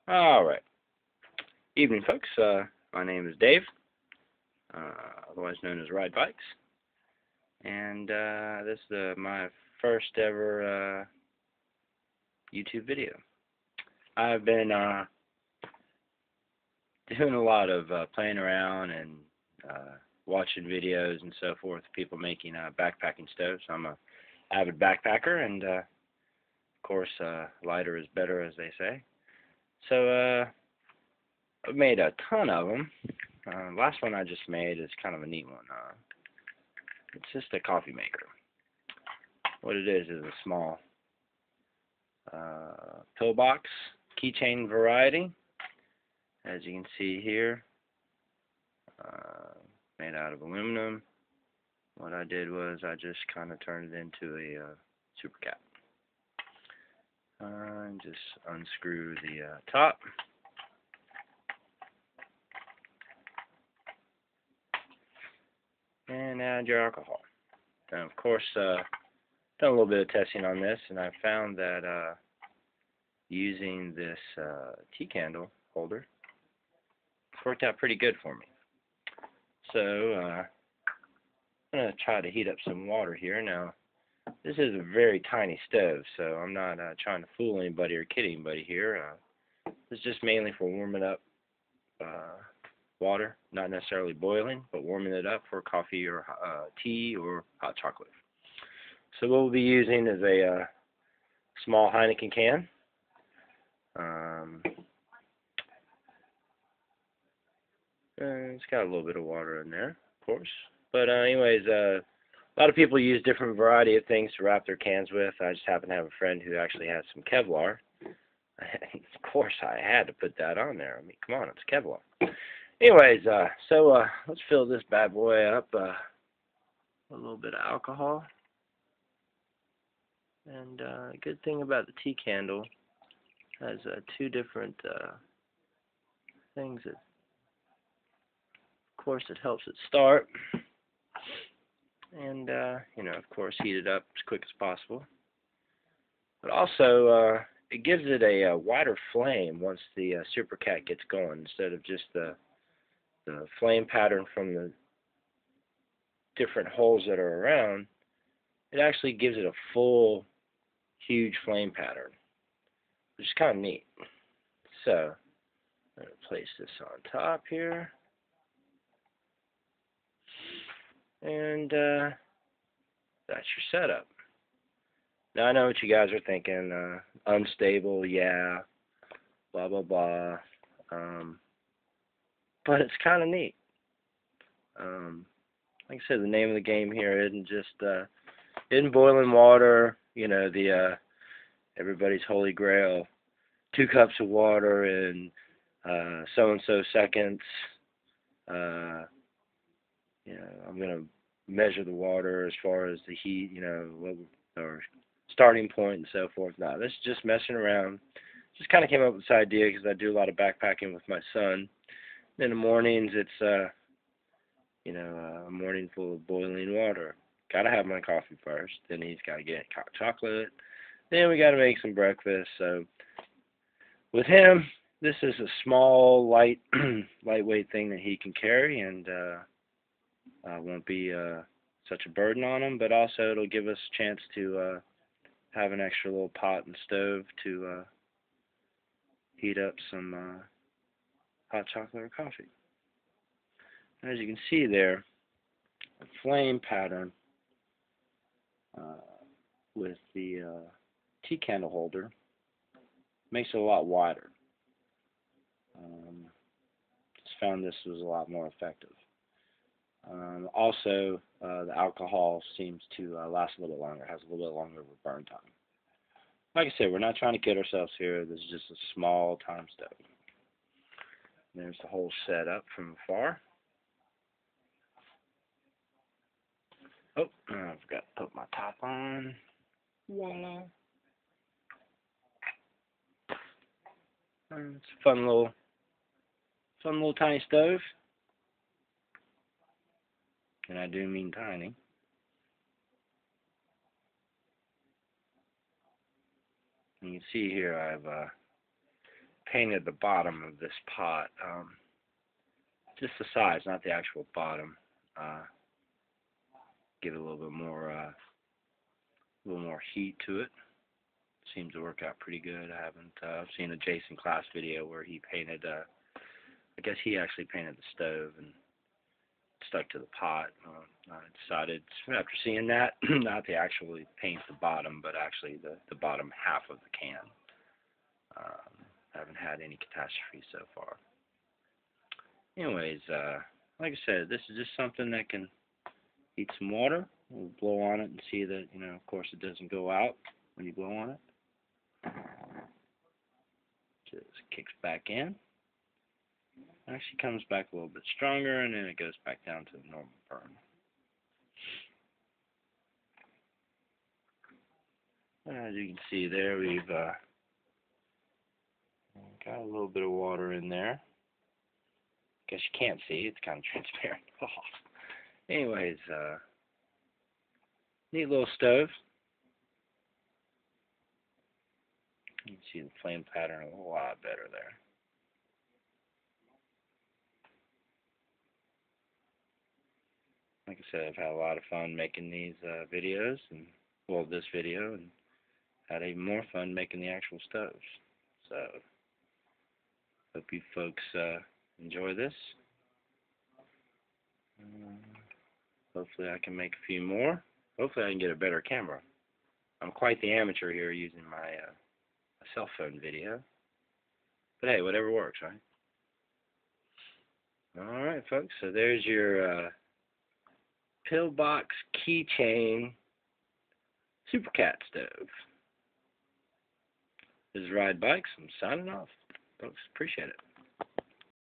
Alright. Evening, folks. My name is Dave, otherwise known as Ride Bikes. And this is my first ever YouTube video. I've been doing a lot of playing around and watching videos and so forth, people making backpacking stoves. I'm a avid backpacker, and of course lighter is better, as they say. So I've made a ton of them. Last one I just made is kind of a neat one. It's just a coffee maker. What it is a small pillbox keychain variety, as you can see here, made out of aluminum. What I did was I just kind of turned it into a super cap. And just unscrew the top. And add your alcohol. Now, of course, done a little bit of testing on this, and I found that using this tea candle holder worked out pretty good for me. So I'm going to try to heat up some water here. Now, this is a very tiny stove, so I'm not trying to fool anybody or kid anybody here. This is just mainly for warming up water, not necessarily boiling, but warming it up for coffee or tea or hot chocolate. So what we'll be using is a small Heineken can. And it's got a little bit of water in there, of course. But anyways, a lot of people use different variety of things to wrap their cans with. I just happen to have a friend who actually has some Kevlar. Of course, I had to put that on there. I mean, come on, it's Kevlar. Anyways, so let's fill this bad boy up with a little bit of alcohol. And a good thing about the tea candle has two different things. That, of course, it helps it start. And, you know, of course, heat it up as quick as possible. But also, it gives it a wider flame once the super cat gets going, instead of just the flame pattern from the different holes that are around. It actually gives it a full, huge flame pattern, which is kind of neat. So, I'm going to place this on top here. And that's your setup. Now, I know what you guys are thinking. Unstable, yeah, blah, blah, blah. But it's kind of neat. Like I said, the name of the game here isn't just isn't boiling water, you know, the everybody's holy grail, 2 cups of water in so-and-so seconds. You know, I'm going to measure the water as far as the heat, you know, or starting point and so forth. No, this is just messing around. Just kind of came up with this idea because I do a lot of backpacking with my son. In the mornings, it's, you know, a morning full of boiling water. Got to have my coffee first. Then he's got to get hot chocolate. Then we got to make some breakfast. So with him, this is a small, lightweight thing that he can carry, and won't be such a burden on him. But also, it'll give us a chance to have an extra little pot and stove to heat up some hot chocolate or coffee. As you can see there, a flame pattern with the tea candle holder makes it a lot wider. Just found this was a lot more effective. Also, the alcohol seems to last a little bit longer, has a little bit longer of a burn time. Like I said, we're not trying to kid ourselves here. This is just a small time stove. There's the whole setup from afar. Oh, I forgot to put my top on. Voila. It's a fun little tiny stove. And I do mean tiny. You can see here I've painted the bottom of this pot. Just the sides, not the actual bottom. Give it a little more heat to it. Seems to work out pretty good. I haven't I've seen a Jason Class video where he painted. I guess he actually painted the stove and stuck to the pot. I decided after seeing that not to actually paint the bottom, but actually the bottom half of the can. I haven't had any catastrophes so far. Anyways, like I said, this is just something that can heat some water. We'll blow on it and see that, of course it doesn't go out when you blow on it. Just kicks back in. Actually comes back a little bit stronger, and then it goes back down to the normal burn. As you can see there, we've got a little bit of water in there. Guess you can't see, it's kind of transparent. Anyways, neat little stove. You can see the flame pattern a lot better there. Like I said, I've had a lot of fun making these videos, and well, this video, and had even more fun making the actual stoves. So, hope you folks enjoy this. Hopefully I can make a few more. Hopefully I can get a better camera. I'm quite the amateur here using my cell phone video. But hey, whatever works, right? Alright folks, so there's your Pillbox Keychain Supercat stove. This is Ride Bikes. I'm signing off. Folks, appreciate it.